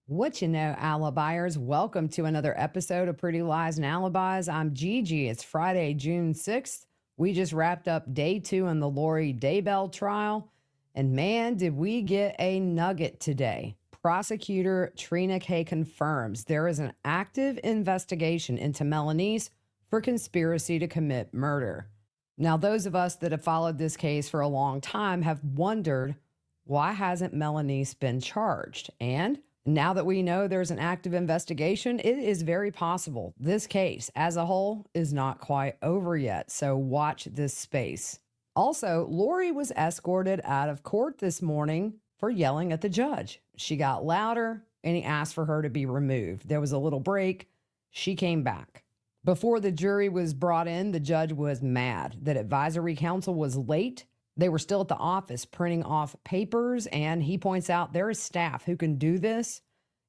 What you know, alibiers. Welcome to another episode of Pretty Lies and Alibis. I'm Gigi. It's Friday, June 6th. We just wrapped up day 2 in the Lori Daybell trial. And man, did we get a nugget today. Prosecutor Trina K confirms there is an active investigation into Melanice for conspiracy to commit murder. Now, those of us that have followed this case for a long time have wondered, why hasn't Melanice been charged? And now that we know there's an active investigation, it is very possible this case as a whole is not quite over yet. So watch this space. Also, Lori was escorted out of court this morning for yelling at the judge. She got louder and he asked for her to be removed. There was a little break. She came back. Before the jury was brought in, the judge was mad that advisory council was late. They were still at the office printing off papers, and he points out there is staff who can do this.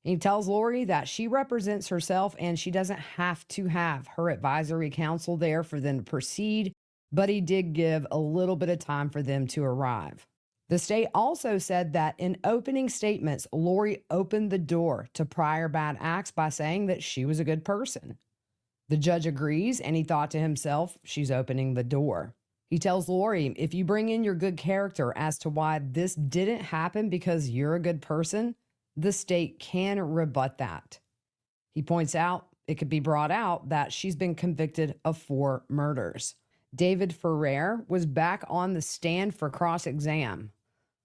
He tells Lori that she represents herself and she doesn't have to have her advisory council there for them to proceed, but he did give a little bit of time for them to arrive. The state also said that in opening statements, Lori opened the door to prior bad acts by saying that she was a good person. The judge agrees, and he thought to himself, she's opening the door. He tells Lori, if you bring in your good character as to why this didn't happen because you're a good person, the state can rebut that. He points out it could be brought out that she's been convicted of 4 murders. David Ferrer was back on the stand for cross-exam.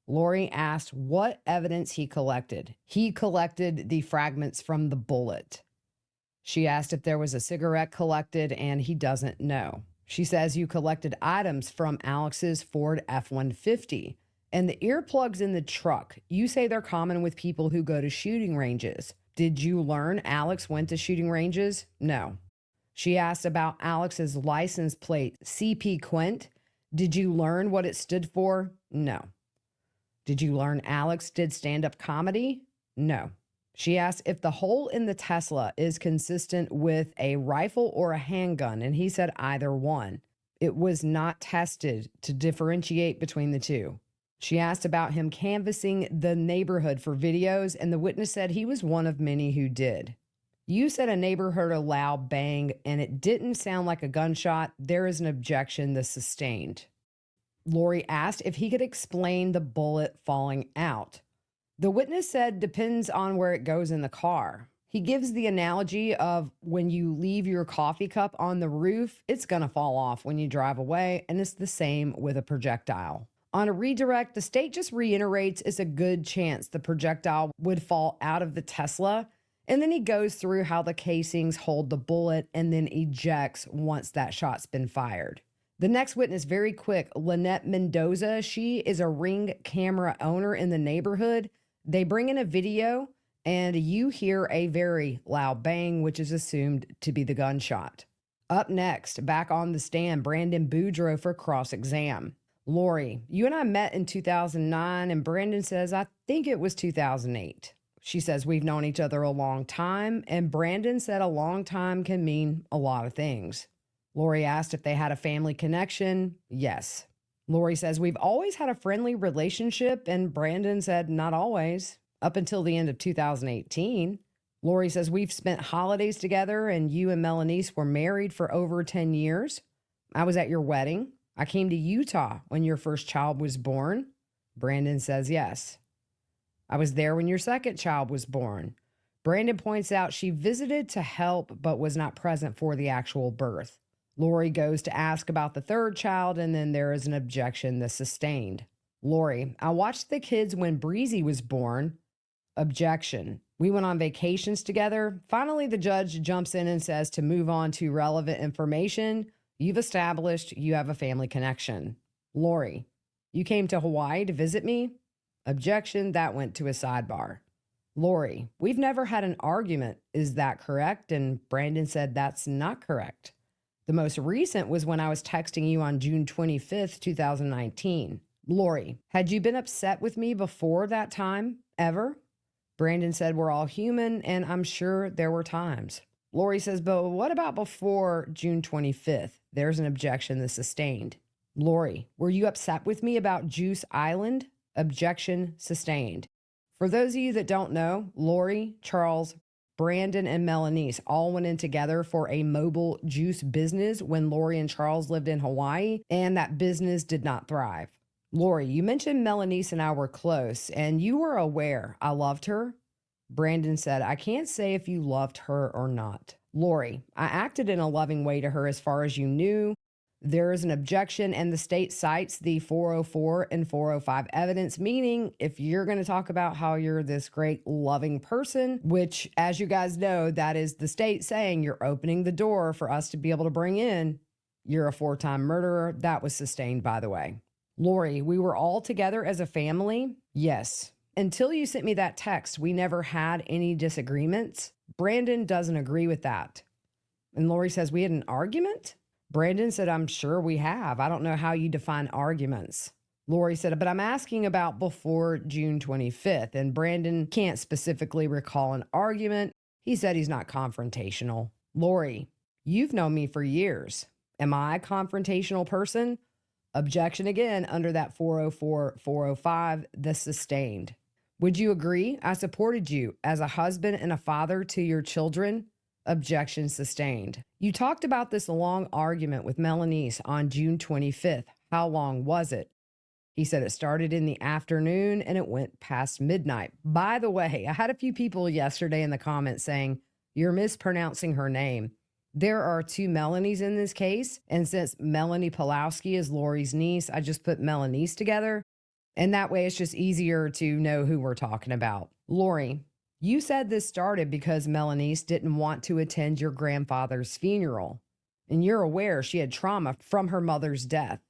Lori asked what evidence he collected. He collected the fragments from the bullet. She asked if there was a cigarette collected, and he doesn't know. She says you collected items from Alex's Ford F-150 and the earplugs in the truck. You say they're common with people who go to shooting ranges. Did you learn Alex went to shooting ranges? No. She asked about Alex's license plate, CP Quint. Did you learn what it stood for? No. Did you learn Alex did stand-up comedy? No. She asked if the hole in the Tesla is consistent with a rifle or a handgun, and he said either one. It was not tested to differentiate between the two. She asked about him canvassing the neighborhood for videos, and the witness said he was one of many who did. You said a neighbor heard a loud bang, and it didn't sound like a gunshot. There is an objection that's sustained. Lori asked if he could explain the bullet falling out. The witness said depends on where it goes in the car. He gives the analogy of when you leave your coffee cup on the roof, it's going to fall off when you drive away, and it's the same with a projectile. On a redirect, the state just reiterates it's a good chance the projectile would fall out of the Tesla, and then he goes through how the casings hold the bullet and then ejects once that shot's been fired. The next witness, very quick, Lynette Mendoza. She is a Ring camera owner in the neighborhood. They bring in a video, and you hear a very loud bang, which is assumed to be the gunshot. Up next, back on the stand, Brandon Boudreaux for cross-exam. Lori, you and I met in 2009, and Brandon says, I think it was 2008. She says, we've known each other a long time, and Brandon said a long time can mean a lot of things. Lori asked if they had a family connection. Yes. Lori says, we've always had a friendly relationship, and Brandon said, not always, up until the end of 2018. Lori says, we've spent holidays together, and you and Melanice were married for over 10 years. I was at your wedding. I came to Utah when your first child was born. Brandon says, yes. I was there when your second child was born. Brandon points out she visited to help, but was not present for the actual birth. Lori goes to ask about the third child, and then there is an objection that's sustained. Lori, I watched the kids when Breezy was born. Objection. We went on vacations together. Finally, the judge jumps in and says to move on to relevant information. You've established you have a family connection. Lori, you came to Hawaii to visit me? Objection. That went to a sidebar. Lori, we've never had an argument. Is that correct? And Brandon said that's not correct. The most recent was when I was texting you on June 25th, 2019. Lori, had you been upset with me before that time, ever? Brandon said we're all human, and I'm sure there were times. Lori says, but what about before June 25th? There's an objection that's sustained. Lori, were you upset with me about Juice Island? Objection sustained. For those of you that don't know, Lori, Charles, Brandon, and Melanice all went in together for a mobile juice business when Lori and Charles lived in Hawaii, and that business did not thrive. Lori, you mentioned Melanice and I were close, and you were aware I loved her. Brandon said, I can't say if you loved her or not. Lori, I acted in a loving way to her as far as you knew. There is an objection, and the state cites the 404 and 405 evidence, meaning if you're going to talk about how you're this great loving person, which, as you guys know, that is the state saying you're opening the door for us to be able to bring in, you're a 4-time murderer. That was sustained, by the way. Lori, we were all together as a family. Yes. Until you sent me that text, we never had any disagreements. Brandon doesn't agree with that. And Lori says, we had an argument? Brandon said, I'm sure we have. I don't know how you define arguments. Lori said, but I'm asking about before June 25th. And Brandon can't specifically recall an argument. He said he's not confrontational. Lori, you've known me for years. Am I a confrontational person? Objection again under that 404, 405, the sustained. Would you agree I supported you as a husband and a father to your children? Objection sustained. You talked about this long argument with Melanice on June 25th. How long was it? He said it started in the afternoon and it went past midnight. By the way, I had a few people yesterday in the comments saying, you're mispronouncing her name. There are 2 Melanies in this case. And since Melanie Pulowski is Lori's niece, I just put Melanice together. And that way it's just easier to know who we're talking about. Lori, you said this started because Melanice didn't want to attend your grandfather's funeral. And you're aware she had trauma from her mother's death.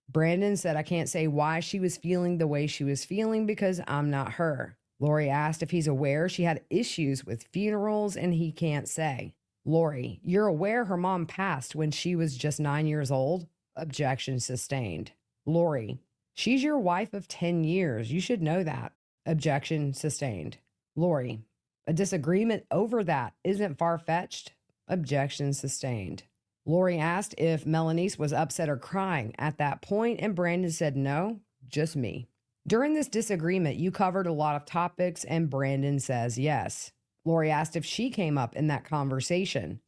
Brandon said, I can't say why she was feeling the way she was feeling because I'm not her. Lori asked if he's aware she had issues with funerals and he can't say. Lori, you're aware her mom passed when she was just 9 years old? Objection sustained. Lori, she's your wife of 10 years. You should know that. Objection sustained. Lori, a disagreement over that isn't far-fetched. Objection sustained. Lori asked if Melanice was upset or crying at that point, and Brandon said no, just me. During this disagreement, you covered a lot of topics, and Brandon says yes. Lori asked if she came up in that conversation.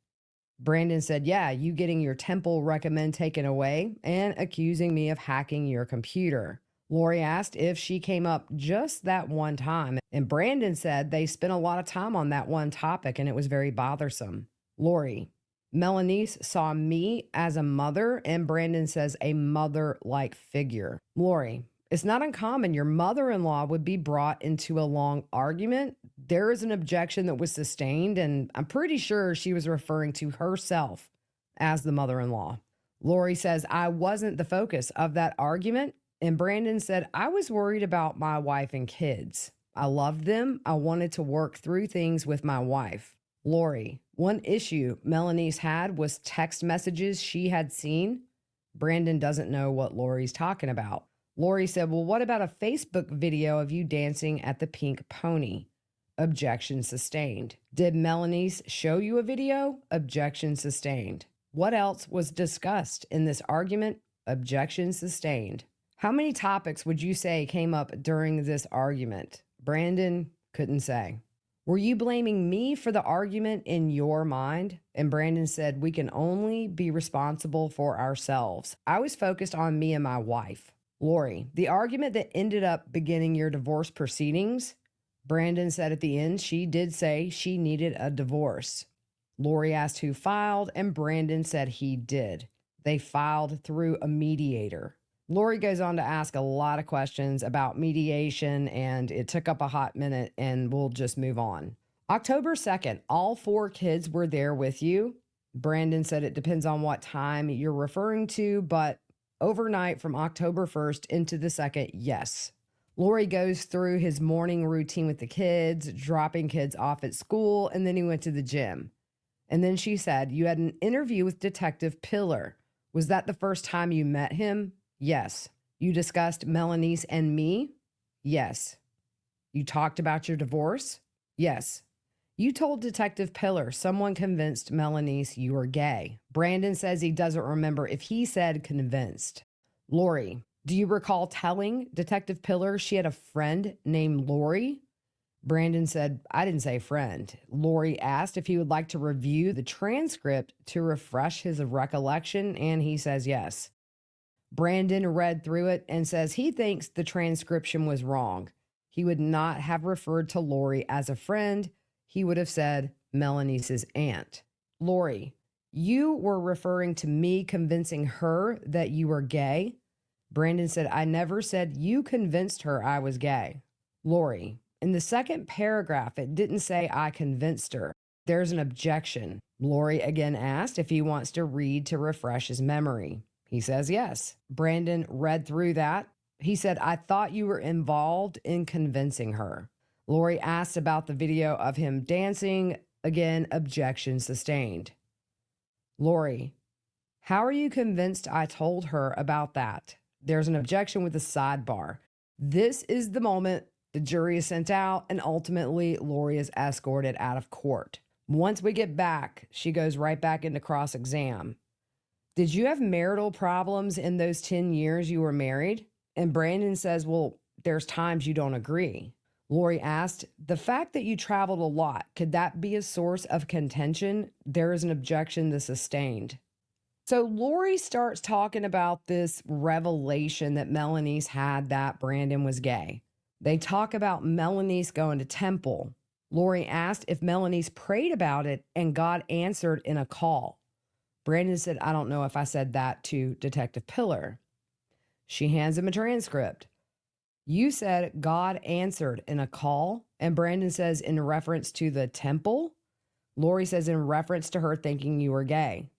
Brandon said, yeah, you getting your temple recommend taken away and accusing me of hacking your computer. Lori asked if she came up just that one time, and Brandon said they spent a lot of time on that one topic and it was very bothersome. Lori, Melanice saw me as a mother, and Brandon says a mother-like figure. Lori, it's not uncommon your mother-in-law would be brought into a long argument. There is an objection that was sustained, and I'm pretty sure she was referring to herself as the mother-in-law. Lori says, I wasn't the focus of that argument. And Brandon said, I was worried about my wife and kids. I loved them. I wanted to work through things with my wife. Lori, one issue Melanice had was text messages she had seen. Brandon doesn't know what Lori's talking about. Lori said, well, what about a Facebook video of you dancing at the Pink Pony? Objection sustained. Did Melanice show you a video? Objection sustained. What else was discussed in this argument? Objection sustained. How many topics would you say came up during this argument? Brandon couldn't say. Were you blaming me for the argument in your mind? And Brandon said, we can only be responsible for ourselves. I was focused on me and my wife. Lori, the argument that ended up beginning your divorce proceedings? Brandon said at the end, she did say she needed a divorce. Lori asked who filed, and Brandon said he did. They filed through a mediator. Lori goes on to ask a lot of questions about mediation, and it took up a hot minute, and we'll just move on. October 2nd, all 4 kids were there with you. Brandon said it depends on what time you're referring to, but overnight from October 1st into the 2nd, yes. Lori goes through his morning routine with the kids, dropping kids off at school, and then he went to the gym. And then she said, you had an interview with Detective Pillar. Was that the first time you met him? Yes. You discussed Melanice and me? Yes. You talked about your divorce? Yes. You told Detective Pillar someone convinced Melanice you were gay. Brandon says he doesn't remember if he said convinced. Lori, Do you recall telling Detective Pillar she had a friend named Lori? Brandon said, I didn't say friend. Lori asked if he would like to review the transcript to refresh his recollection, and he says yes. Brandon read through it and says he thinks the transcription was wrong. He would not have referred to Lori as a friend. He would have said Melanie's aunt. Lori, you were referring to me convincing her that you were gay? Brandon said, I never said you convinced her I was gay. Lori, in the second paragraph, it didn't say I convinced her. There's an objection. Lori again asked if he wants to read to refresh his memory. He says yes. Brandon read through that. He said, I thought you were involved in convincing her. Lori asked about the video of him dancing. Again, objection sustained. Lori, how are you convinced I told her about that? There's an objection with a sidebar. This is the moment the jury is sent out, and ultimately Lori is escorted out of court. Once we get back, she goes right back into cross-exam. Did you have marital problems in those 10 years you were married? And Brandon says, well, there's times you don't agree. Lori asked, the fact that you traveled a lot, could that be a source of contention? There is an objection that's sustained. So Lori starts talking about this revelation that Melanie's had that Brandon was gay. They talk about Melanie's going to temple. Lori asked if Melanie's prayed about it, and God answered in a call. Brandon said, I don't know if I said that to Detective Pillar. She hands him a transcript. You said God answered in a call, and Brandon says in reference to the temple. Lori says in reference to her thinking you were gay.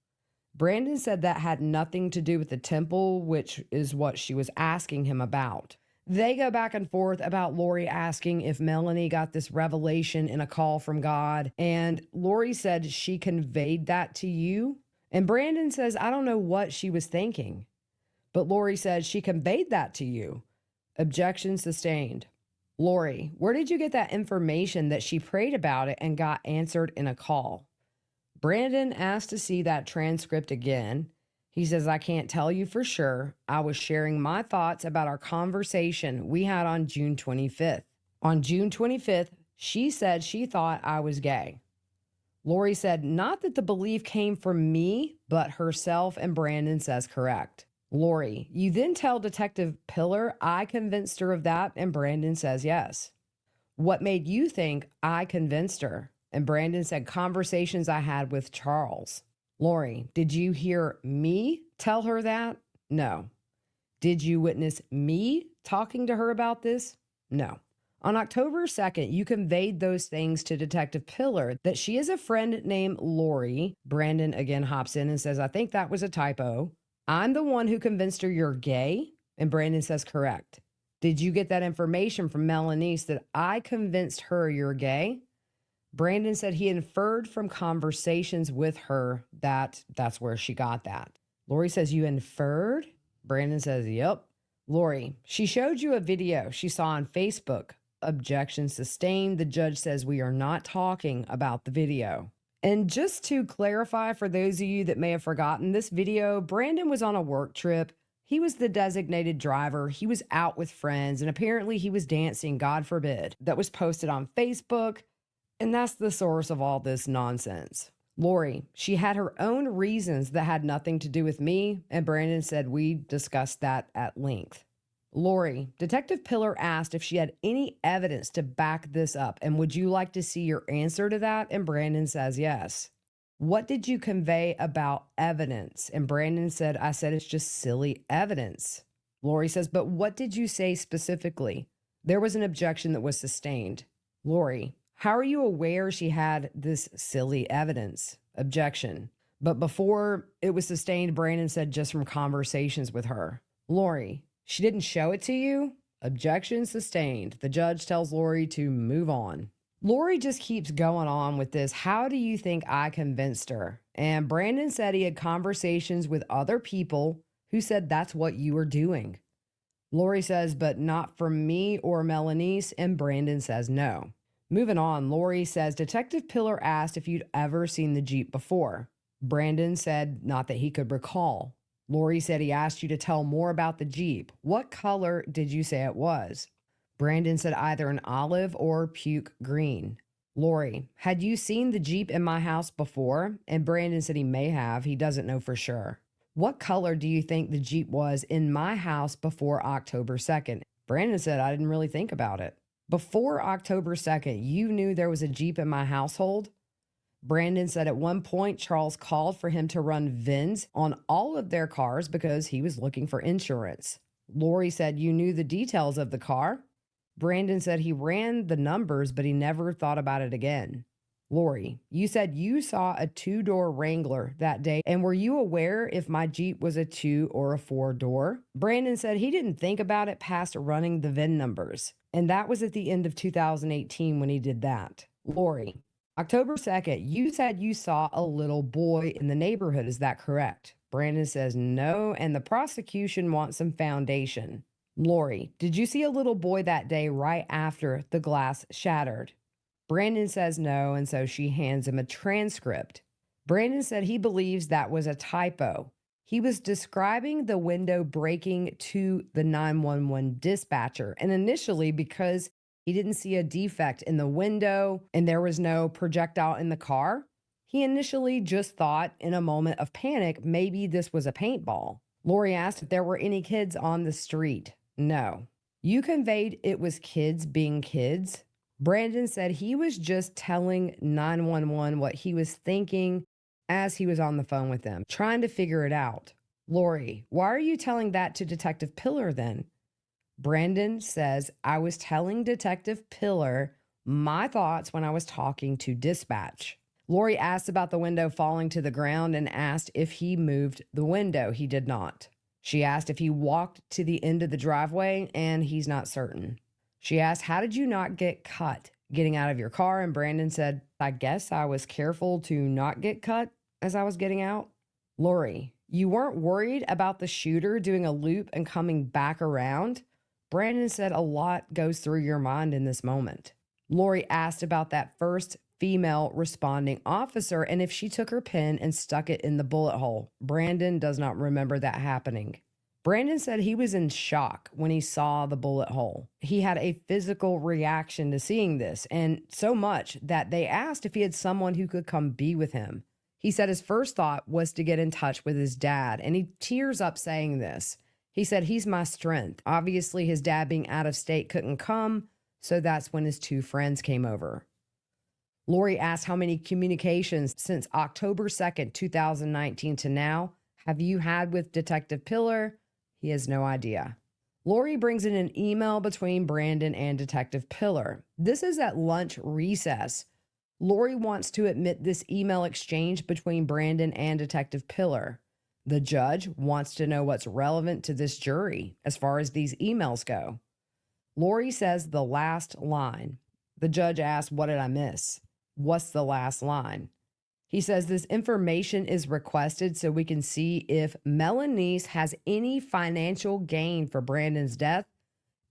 Brandon said that had nothing to do with the temple, which is what she was asking him about. They go back and forth about Lori asking if Melanie got this revelation in a call from God, and Lori said she conveyed that to you. And Brandon says, I don't know what she was thinking. But Lori said she conveyed that to you. Objection sustained. Lori, where did you get that information that she prayed about it and got answered in a call? Brandon asked to see that transcript again. He says, I can't tell you for sure. I was sharing my thoughts about our conversation we had on June 25th. On June 25th, she said she thought I was gay. Lori said, not that the belief came from me, but herself, and Brandon says correct. Lori, you then tell Detective Pillar I convinced her of that, and Brandon says yes. What made you think I convinced her? And Brandon said conversations I had with Charles. Lori, did you hear me tell her that? No. Did you witness me talking to her about this? No. On October 2nd, you conveyed those things to Detective Pillar, that she is a friend named Lori. Brandon again hops in and says, I think that was a typo. I'm the one who convinced her you're gay. And Brandon says, correct. Did you get that information from Melanie's that I convinced her you're gay? Brandon said he inferred from conversations with her that that's where she got that. Lori says, you inferred? Brandon says, yep. Lori, she showed you a video she saw on Facebook. Objection sustained. The judge says we are not talking about the video. And just to clarify for those of you that may have forgotten this video, Brandon was on a work trip. He was the designated driver. He was out with friends, and apparently he was dancing, God forbid. That was posted on Facebook. And that's the source of all this nonsense. Lori, she had her own reasons that had nothing to do with me, and Brandon said we discussed that at length. Lori, Detective Pillar asked if she had any evidence to back this up, and would you like to see your answer to that? And Brandon says yes. What did you convey about evidence? And Brandon said, I said it's just silly evidence. Lori says, but what did you say specifically? There was an objection that was sustained. Lori, how are you aware she had this silly evidence? Objection. But before it was sustained, Brandon said just from conversations with her. Lori, she didn't show it to you? Objection sustained. The judge tells Lori to move on. Lori just keeps going on with this. How do you think I convinced her? And Brandon said he had conversations with other people who said that's what you were doing. Lori says, but not from me or Melanie's, and Brandon says no. Moving on, Lori says, Detective Pillar asked if you'd ever seen the Jeep before. Brandon said not that he could recall. Lori said he asked you to tell more about the Jeep. What color did you say it was? Brandon said either an olive or puke green. Lori, had you seen the Jeep in my house before? And Brandon said he may have. He doesn't know for sure. What color do you think the Jeep was in my house before October 2nd? Brandon said, I didn't really think about it. Before October 2nd, you knew there was a Jeep in my household? Brandon said at one point, Charles called for him to run VINs on all of their cars because he was looking for insurance. Lori said, you knew the details of the car? Brandon said he ran the numbers, but he never thought about it again. Lori, you said you saw a 2-door Wrangler that day, and were you aware if my Jeep was a 2 or a 4-door? Brandon said he didn't think about it past running the VIN numbers, and that was at the end of 2018 when he did that. Lori, October 2nd, you said you saw a little boy in the neighborhood. Is that correct? Brandon says no, and the prosecution wants some foundation. Lori, did you see a little boy that day right after the glass shattered? Brandon says no, and so she hands him a transcript. Brandon said he believes that was a typo. He was describing the window breaking to the 911 dispatcher, and initially because he didn't see a defect in the window and there was no projectile in the car, he initially just thought in a moment of panic maybe this was a paintball. Lori asked if there were any kids on the street. No. You conveyed it was kids being kids. Brandon said he was just telling 911 what he was thinking as he was on the phone with them, trying to figure it out. Lori, why are you telling that to Detective Pillar then? Brandon says, I was telling Detective Pillar my thoughts when I was talking to dispatch. Lori asked about the window falling to the ground and asked if he moved the window. He did not. She asked if he walked to the end of the driveway, and he's not certain. She asked, how did you not get cut getting out of your car? And Brandon said, I guess I was careful to not get cut as I was getting out. Lori, you weren't worried about the shooter doing a loop and coming back around? Brandon said a lot goes through your mind in this moment. Lori asked about that first female responding officer and if she took her pen and stuck it in the bullet hole. Brandon does not remember that happening. Brandon said he was in shock when he saw the bullet hole. He had a physical reaction to seeing this, and so much that they asked if he had someone who could come be with him. He said his first thought was to get in touch with his dad, and he tears up saying this. He said, he's my strength. Obviously, his dad being out of state couldn't come, so that's when his two friends came over. Lori asked how many communications since October 2nd, 2019 to now have you had with Detective Pillar? He has no idea. Lori brings in an email between Brandon and Detective Pillar. This is at lunch recess. Lori wants to admit this email exchange between Brandon and Detective Pillar. The judge wants to know what's relevant to this jury as far as these emails go. Lori says the last line. The judge asks, what did I miss? What's the last line? He says this information is requested so we can see if Melanice has any financial gain for Brandon's death,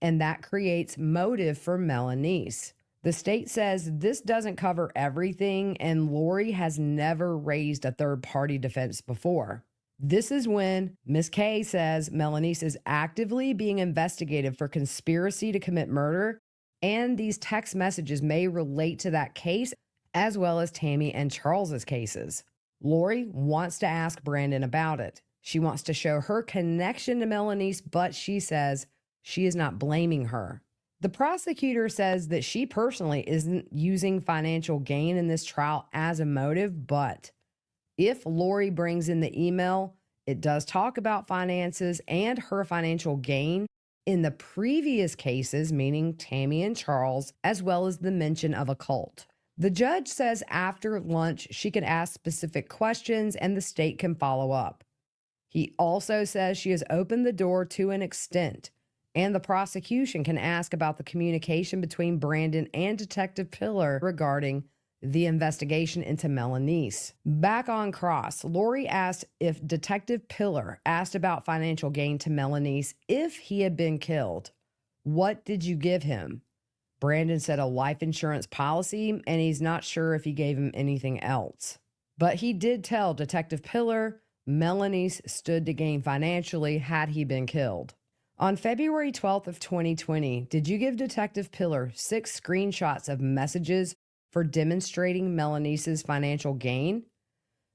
and that creates motive for Melanice. The state says this doesn't cover everything, and Lori has never raised a third-party defense before. This is when Ms. K says Melanice is actively being investigated for conspiracy to commit murder, and these text messages may relate to that case as well as Tammy and Charles's cases. Lori wants to ask Brandon about it. She wants to show her connection to Melanice, but she says she is not blaming her. The prosecutor says that she personally isn't using financial gain in this trial as a motive, but if Lori brings in the email, it does talk about finances and her financial gain in the previous cases, meaning Tammy and Charles, as well as the mention of a cult. The judge says after lunch, she can ask specific questions and the state can follow up. He also says she has opened the door to an extent, and the prosecution can ask about the communication between Brandon and Detective Pillar regarding the investigation into Melanice. Back on cross, Lori asked if Detective Pillar asked about financial gain to Melanice if he had been killed. What did you give him? Brandon said a life insurance policy, and he's not sure if he gave him anything else. But he did tell Detective Pillar Melanie stood to gain financially had he been killed. On February 12th of 2020, did you give Detective Pillar 6 screenshots of messages for demonstrating Melanie's financial gain?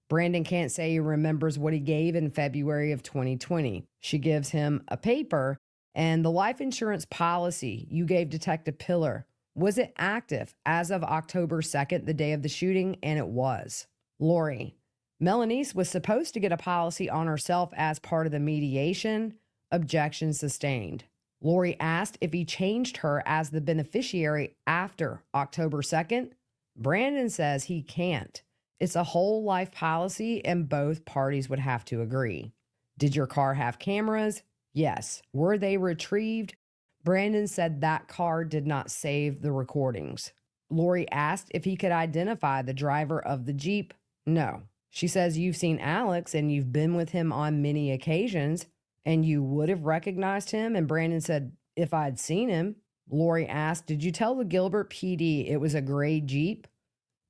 Brandon can't say he remembers what he gave in February of 2020. She gives him a paper and the life insurance policy you gave Detective Pillar. Was it active as of October 2nd, the day of the shooting? And it was. Lori, Melanie was supposed to get a policy on herself as part of the mediation. Objection sustained. Lori asked if he changed her as the beneficiary after October 2nd. Brandon says he can't. It's a whole life policy and both parties would have to agree. Did your car have cameras? Yes. Were they retrieved? Brandon said that car did not save the recordings. Lori asked if he could identify the driver of the Jeep. No. She says you've seen Alex and you've been with him on many occasions and you would have recognized him. And Brandon said, if I'd seen him. Lori asked, did you tell the Gilbert PD it was a gray Jeep?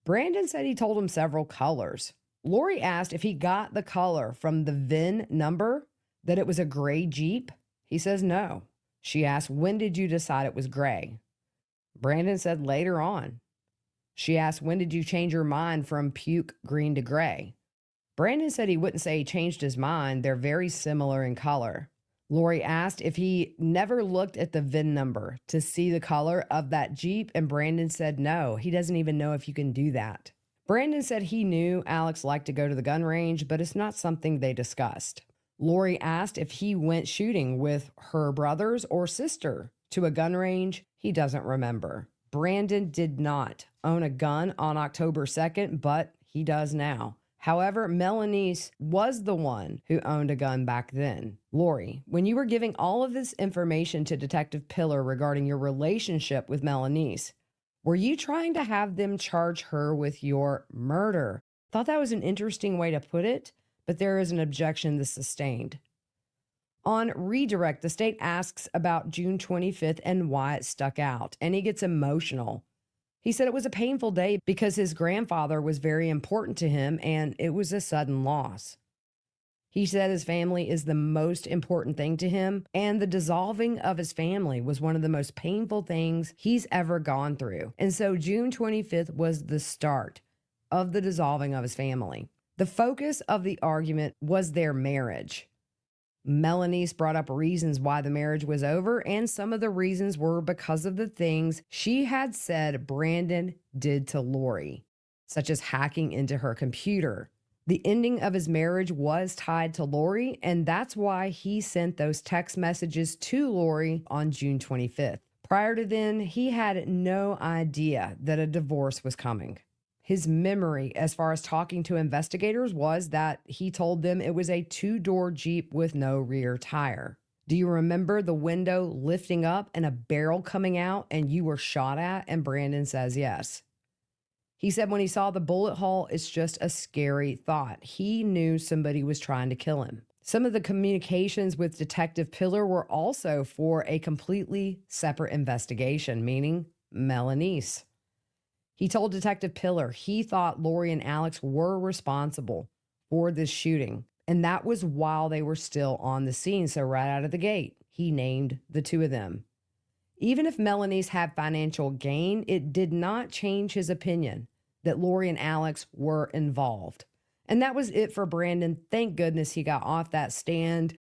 Brandon said he told him several colors. Lori asked if he got the color from the VIN number, that it was a gray Jeep. He says no. She asked, when did you decide it was gray? Brandon said later on. She asked, when did you change your mind from puke green to gray? Brandon said he wouldn't say he changed his mind. They're very similar in color. Lori asked if he never looked at the VIN number to see the color of that Jeep, and Brandon said no. He doesn't even know if you can do that. Brandon said he knew Alex liked to go to the gun range, but it's not something they discussed. Lori asked if he went shooting with her brothers or sister to a gun range. He doesn't remember. Brandon did not own a gun on October 2nd, but he does now. However, Melanie was the one who owned a gun back then. Lori, when you were giving all of this information to Detective Pillar regarding your relationship with Melanie, were you trying to have them charge her with your murder? Thought that was an interesting way to put it, but there is an objection that's sustained. On redirect, the state asks about June 25th and why it stuck out, and he gets emotional. He said it was a painful day because his grandfather was very important to him and it was a sudden loss. He said his family is the most important thing to him, and the dissolving of his family was one of the most painful things he's ever gone through. And so June 25th was the start of the dissolving of his family. The focus of the argument was their marriage. Melanie brought up reasons why the marriage was over, and some of the reasons were because of the things she had said Brandon did to Lori, such as hacking into her computer. The ending of his marriage was tied to Lori, and that's why he sent those text messages to Lori on June 25th. Prior to then, he had no idea that a divorce was coming. His memory, as far as talking to investigators, was that he told them it was a 2-door Jeep with no rear tire. Do you remember the window lifting up and a barrel coming out and you were shot at? And Brandon says yes. He said when he saw the bullet hole, it's just a scary thought. He knew somebody was trying to kill him. Some of the communications with Detective Pillar were also for a completely separate investigation, meaning Melanie. He told Detective Pillar he thought Lori and Alex were responsible for this shooting, and that was while they were still on the scene. So right out of the gate, he named the two of them. Even if Melanie's had financial gain, it did not change his opinion that Lori and Alex were involved. And that was it for Brandon. Thank goodness he got off that stand.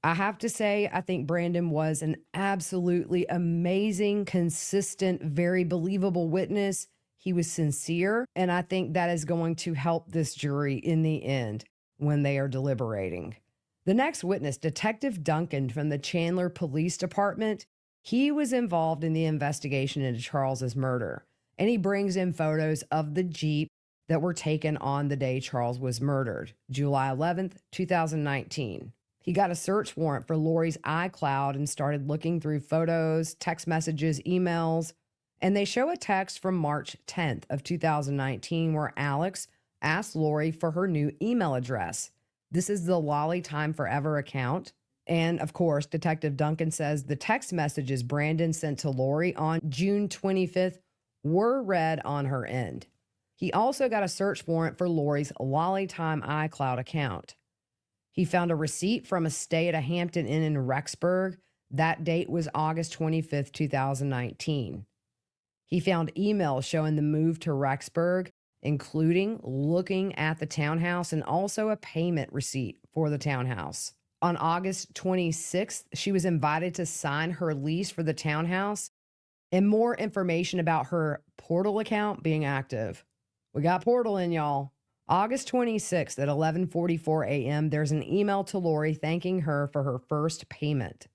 I have to say, I think Brandon was an absolutely amazing, consistent, very believable witness. He was sincere, and I think that is going to help this jury in the end when they are deliberating. The next witness, Detective Duncan from the Chandler Police Department, he was involved in the investigation into Charles's murder, and he brings in photos of the Jeep that were taken on the day Charles was murdered, July 11th, 2019. He got a search warrant for Lori's iCloud and started looking through photos, text messages, emails, and they show a text from March 10th of 2019 where Alex asked Lori for her new email address. This is the Lolly Time Forever account. And of course, Detective Duncan says the text messages Brandon sent to Lori on June 25th were read on her end. He also got a search warrant for Lori's Lolly Time iCloud account. He found a receipt from a stay at a Hampton Inn in Rexburg. That date was August 25th, 2019. He found emails showing the move to Rexburg, including looking at the townhouse and also a payment receipt for the townhouse. On August 26th, she was invited to sign her lease for the townhouse and more information about her Portal account being active. We got Portal in, y'all. August 26th at 11:44 a.m., there's an email to Lori thanking her for her first payment.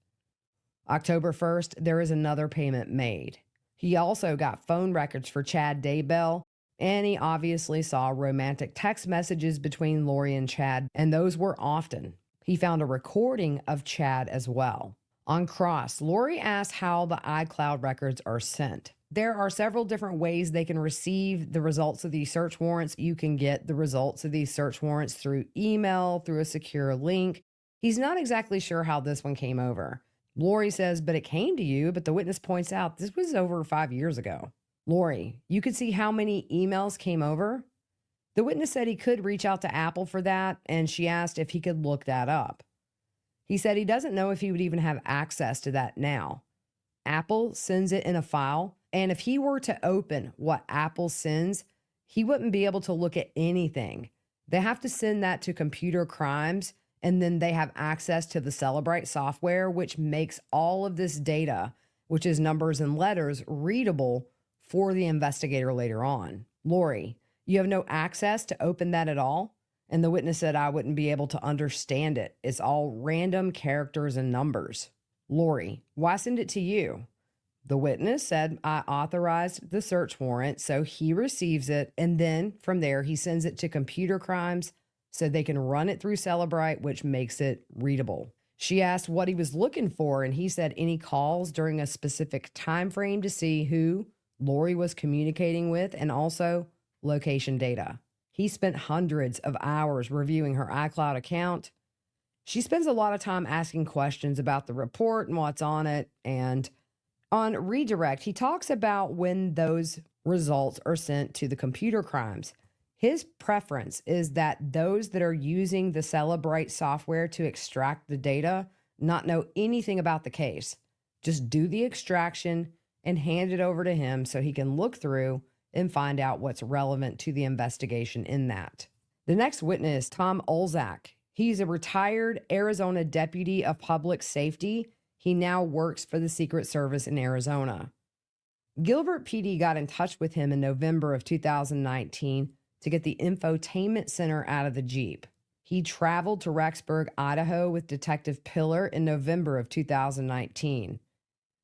October 1st, there is another payment made. He also got phone records for Chad Daybell, and he obviously saw romantic text messages between Lori and Chad, and those were often. He found a recording of Chad as well. On Cross, Lori asked how the iCloud records are sent. There are several different ways they can receive the results of these search warrants. You can get the results of these search warrants through email, through a secure link. He's not exactly sure how this one came over. Lori says, but it came to you, but the witness points out this was over 5 years ago. Lori, you could see how many emails came over? The witness said he could reach out to Apple for that, and she asked if he could look that up. He said he doesn't know if he would even have access to that now. Apple sends it in a file, and if he were to open what Apple sends, he wouldn't be able to look at anything. They have to send that to computer crimes, and then they have access to the Celebrite software, which makes all of this data, which is numbers and letters, readable for the investigator later on. Lori, you have no access to open that at all? And the witness said, I wouldn't be able to understand it. It's all random characters and numbers. Lori, why send it to you? The witness said, I authorized the search warrant, so he receives it, and then from there, he sends it to computer crimes so they can run it through Celebrite, which makes it readable. She asked what he was looking for, and he said any calls during a specific time frame to see who Lori was communicating with, and also location data. He spent hundreds of hours reviewing her iCloud account. She spends a lot of time asking questions about the report and what's on it. And on redirect, he talks about when those results are sent to the computer crimes. His preference is that those that are using the Celebrite software to extract the data not know anything about the case. Just do the extraction and hand it over to him so he can look through and find out what's relevant to the investigation in that. The next witness, Tom Olszak. He's a retired Arizona deputy of public safety. He now works for the Secret Service in Arizona. Gilbert PD got in touch with him in November of 2019 to get the Infotainment Center out of the Jeep. He traveled to Rexburg, Idaho with Detective Pillar in November of 2019.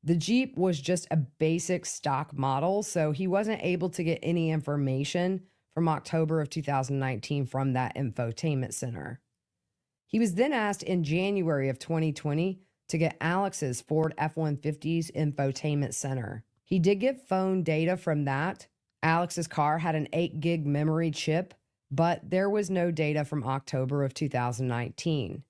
The Jeep was just a basic stock model, so he wasn't able to get any information from October of 2019 from that Infotainment Center. He was then asked in January of 2020 to get Alex's Ford F-150's Infotainment Center. He did get phone data from that. Alex's car had an 8 gig memory chip, but there was no data from October of 2019.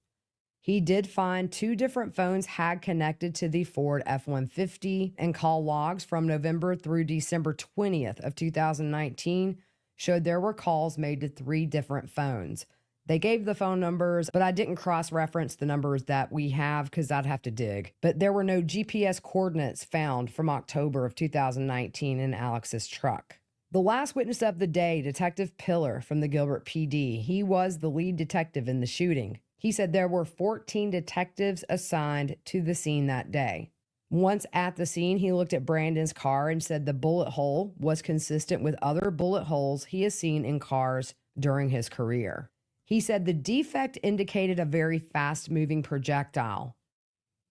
He did find 2 different phones had connected to the Ford F-150, and call logs from November through December 20th of 2019 showed there were calls made to 3 different phones. They gave the phone numbers, but I didn't cross-reference the numbers that we have because I'd have to dig. But there were no GPS coordinates found from October of 2019 in Alex's truck. The last witness of the day, Detective Pillar from the Gilbert PD, he was the lead detective in the shooting. He said there were 14 detectives assigned to the scene that day. Once at the scene, he looked at Brandon's car and said the bullet hole was consistent with other bullet holes he has seen in cars during his career. He said the defect indicated a very fast-moving projectile.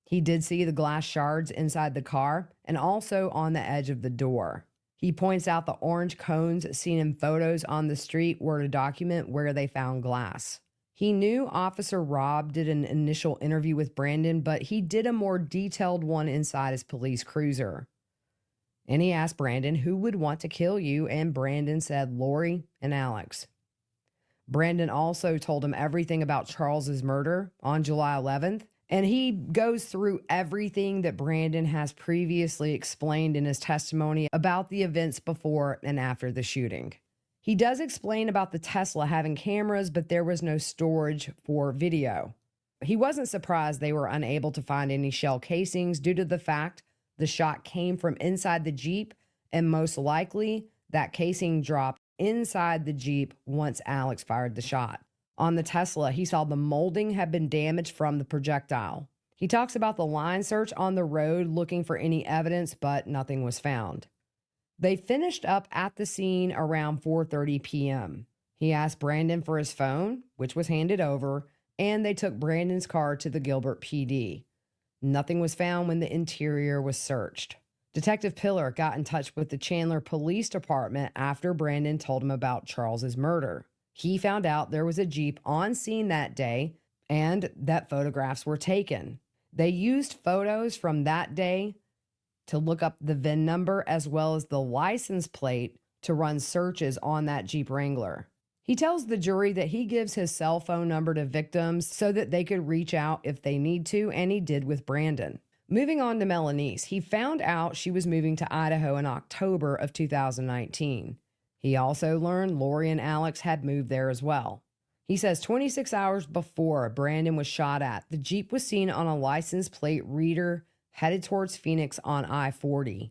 He did see the glass shards inside the car and also on the edge of the door. He points out the orange cones seen in photos on the street were to document where they found glass. He knew Officer Robb did an initial interview with Brandon, but he did a more detailed one inside his police cruiser. And he asked Brandon who would want to kill you, and Brandon said Lori and Alex. Brandon also told him everything about Charles's murder on July 11th, and he goes through everything that Brandon has previously explained in his testimony about the events before and after the shooting. He does explain about the Tesla having cameras, but there was no storage for video. He wasn't surprised they were unable to find any shell casings due to the fact the shot came from inside the Jeep, and most likely that casing dropped inside the Jeep once Alex fired the shot. On the Tesla, he saw the molding had been damaged from the projectile. He talks about the line search on the road looking for any evidence, but nothing was found. They finished up at the scene around 4:30 p.m. He asked Brandon for his phone, which was handed over, and they took Brandon's car to the Gilbert PD. Nothing was found when the interior was searched. Detective Pillar got in touch with the Chandler Police Department after Brandon told him about Charles's murder. He found out there was a Jeep on scene that day and that photographs were taken. They used photos from that day to look up the VIN number as well as the license plate to run searches on that Jeep Wrangler. He tells the jury that he gives his cell phone number to victims so that they could reach out if they need to, and he did with Brandon. Moving on to Melanice, he found out she was moving to Idaho in October of 2019. He also learned Lori and Alex had moved there as well. He says 26 hours before Brandon was shot at, the Jeep was seen on a license plate reader headed towards Phoenix on I-40.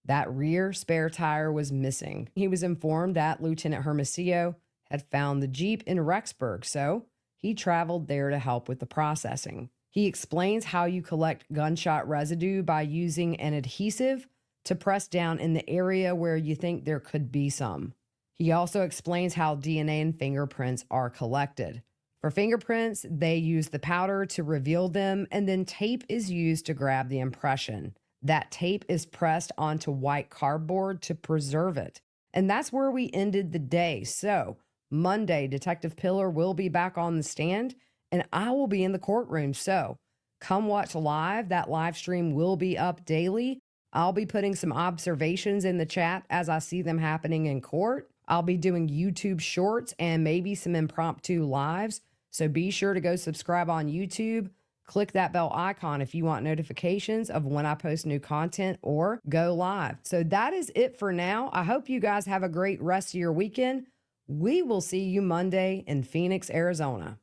That rear spare tire was missing. He was informed that Lieutenant Hermosillo had found the Jeep in Rexburg, so he traveled there to help with the processing. He explains how you collect gunshot residue by using an adhesive to press down in the area where you think there could be some. He also explains how DNA and fingerprints are collected. For fingerprints, they use the powder to reveal them, and then tape is used to grab the impression. That tape is pressed onto white cardboard to preserve it. And that's where we ended the day. So, Monday, Detective Pillar will be back on the stand, and I will be in the courtroom. So, come watch live. That live stream will be up daily. I'll be putting some observations in the chat as I see them happening in court. I'll be doing YouTube shorts and maybe some impromptu lives. So be sure to go subscribe on YouTube. Click that bell icon if you want notifications of when I post new content or go live. So that is it for now. I hope you guys have a great rest of your weekend. We will see you Monday in Phoenix, Arizona.